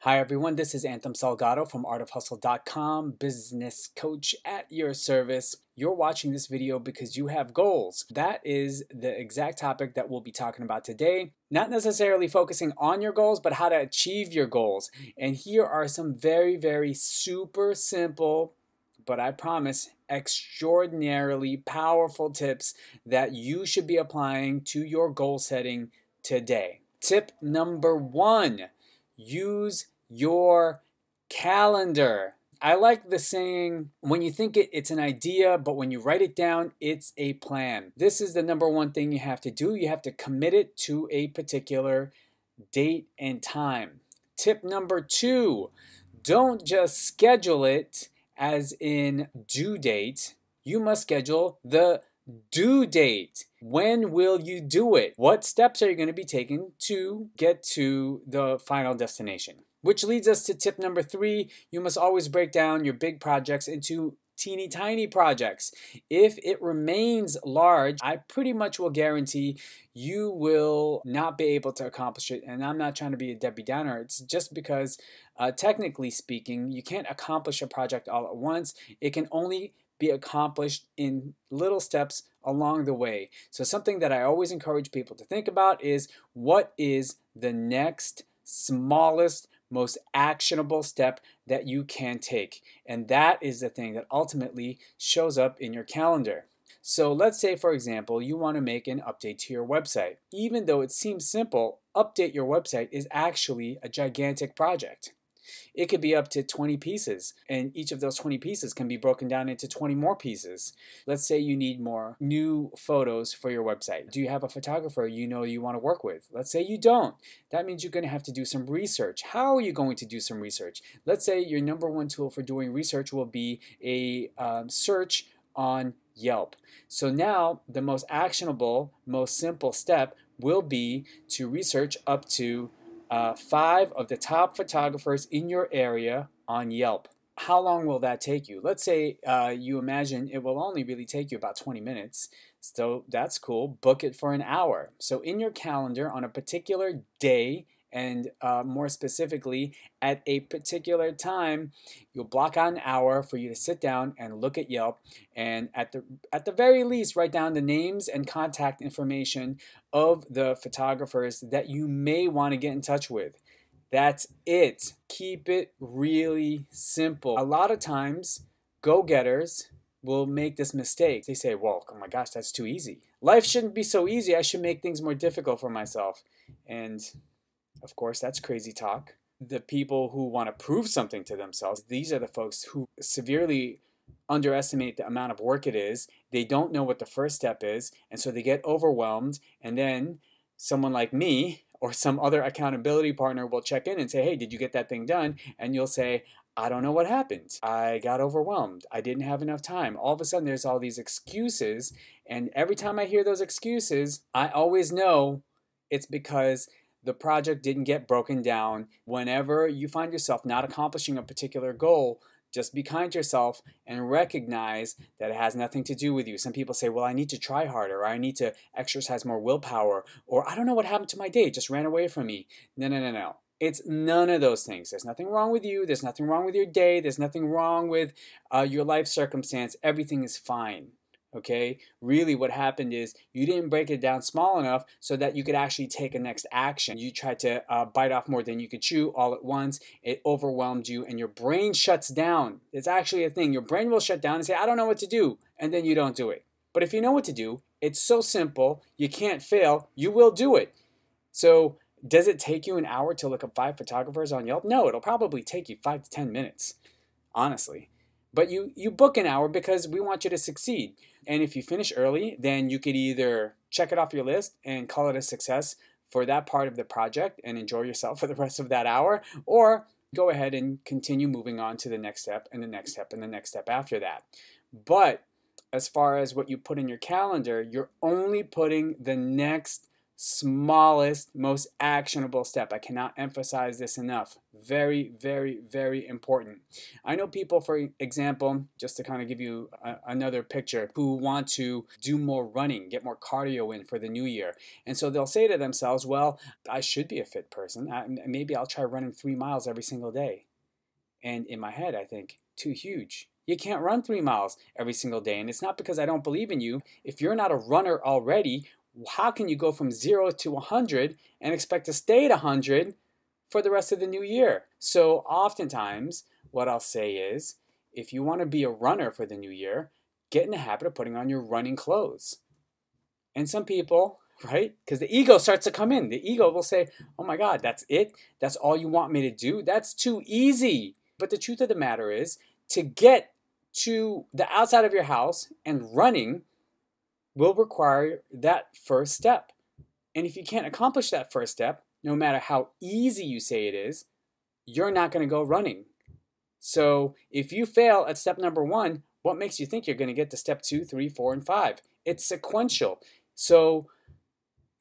Hi everyone, this is Anthem Salgado from artofhustle.com, business coach at your service. You're watching this video because you have goals. That is the exact topic that we'll be talking about today. Not necessarily focusing on your goals, but how to achieve your goals. And here are some very super simple, but I promise extraordinarily powerful tips that you should be applying to your goal setting today. Tip number 1. Use your calendar. I like the saying, when you think it's an idea, but when you write it down, it's a plan. This is the number 1 thing you have to do. You have to commit it to a particular date and time. Tip number 2, don't just schedule it as in due date. You must schedule the due date. When will you do it? What steps are you going to be taking to get to the final destination? Which leads us to tip number 3. You must always break down your big projects into teeny tiny projects. If it remains large, I pretty much will guarantee you will not be able to accomplish it. And I'm not trying to be a Debbie Downer. It's just because technically speaking, you can't accomplish a project all at once. It can only be accomplished in little steps along the way. So something that I always encourage people to think about is, what is the next smallest, most actionable step that you can take? And that is the thing that ultimately shows up in your calendar. So let's say, for example, you want to make an update to your website. Even though it seems simple, update your website is actually a gigantic project. It could be up to 20 pieces, and each of those 20 pieces can be broken down into 20 more pieces. Let's say you need more new photos for your website. Do you have a photographer you want to work with? Let's say you don't. That means you're going to have to do some research. How are you going to do some research? Let's say your number 1 tool for doing research will be a search on Yelp. So now the most actionable, most simple step will be to research up to 5 of the top photographers in your area on Yelp. How long will that take you? Let's say you imagine it will only really take you about 20 minutes. So that's cool. Book it for an hour. So in your calendar on a particular day, and more specifically at a particular time, you'll block out an hour for you to sit down and look at Yelp, and at the very least write down the names and contact information of the photographers that you may want to get in touch with. That's it. Keep it really simple. A lot of times, go-getters will make this mistake. They say, well, oh my gosh, that's too easy. Life shouldn't be so easy. I should make things more difficult for myself. And of course, that's crazy talk. The people who want to prove something to themselves, these are the folks who severely underestimate the amount of work it is. They don't know what the first step is, and so they get overwhelmed, and then someone like me or some other accountability partner will check in and say, hey, did you get that thing done? And you'll say, I don't know what happened. I got overwhelmed. I didn't have enough time. All of a sudden, there's all these excuses, and every time I hear those excuses, I always know it's because the project didn't get broken down. Whenever you find yourself not accomplishing a particular goal, just be kind to yourself and recognize that it has nothing to do with you. Some people say, well, I need to try harder, or I need to exercise more willpower, or I don't know what happened to my day. It just ran away from me. No. It's none of those things. There's nothing wrong with you. There's nothing wrong with your day. There's nothing wrong with your life circumstance. Everything is fine. Okay, really what happened is you didn't break it down small enough so that you could actually take a next action. You tried to bite off more than you could chew all at once. It overwhelmed you and your brain shuts down. It's actually a thing. Your brain will shut down and say, I don't know what to do, and then you don't do it. But if you know what to do, it's so simple, you can't fail, you will do it. So does it take you an hour to look up 5 photographers on Yelp? No, it'll probably take you 5 to 10 minutes, honestly. But you book an hour because we want you to succeed. And if you finish early, then you could either check it off your list and call it a success for that part of the project and enjoy yourself for the rest of that hour, or go ahead and continue moving on to the next step and the next step and the next step after that. But as far as what you put in your calendar, you're only putting the next smallest, most actionable step. I cannot emphasize this enough. Very, very, very important. I know people, for example, just to kind of give you another picture, who want to do more running, get more cardio in for the new year. And so they'll say to themselves, well, I should be a fit person. Maybe I'll try running 3 miles every single day. And in my head, I think, too huge. You can't run 3 miles every single day. And it's not because I don't believe in you. If you're not a runner already, how can you go from 0 to 100 and expect to stay at 100 for the rest of the new year? So oftentimes, what I'll say is, if you want to be a runner for the new year, get in the habit of putting on your running clothes. And some people, right, because the ego starts to come in. The ego will say, oh my God, that's it? That's all you want me to do? That's too easy. But the truth of the matter is, to get to the outside of your house and running will require that first step. And if you can't accomplish that first step, no matter how easy you say it is, you're not going to go running. So if you fail at step number 1, what makes you think you're going to get to step 2, 3, 4, and 5? It's sequential. So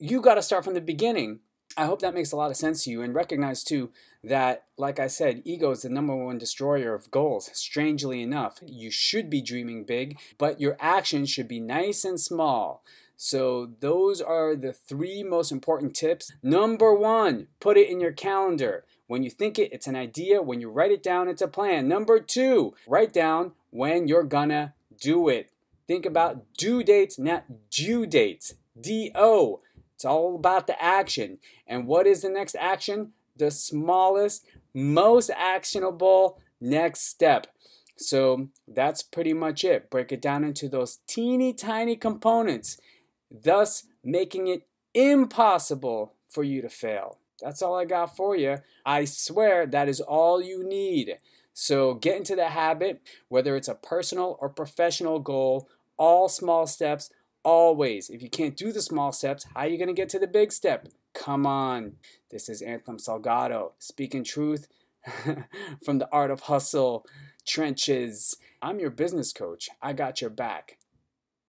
you got to start from the beginning. I hope that makes a lot of sense to you, and recognize too that, like I said, ego is the #1 destroyer of goals. Strangely enough, you should be dreaming big, but your actions should be nice and small. So those are the 3 most important tips. Number 1, put it in your calendar. When you think it, it's an idea. When you write it down, it's a plan. Number 2, write down when you're gonna do it. Think about due dates, not due dates. D-O. It's all about the action. And what is the next action? The smallest, most actionable next step. So that's pretty much it. Break it down into those teeny tiny components, thus making it impossible for you to fail. That's all I got for you. I swear that is all you need. So get into the habit, whether it's a personal or professional goal, all small steps. Always. If you can't do the small steps, how are you going to get to the big step? Come on. This is Anthem Salgado, speaking truth from the Art of Hustle trenches. I'm your business coach. I got your back.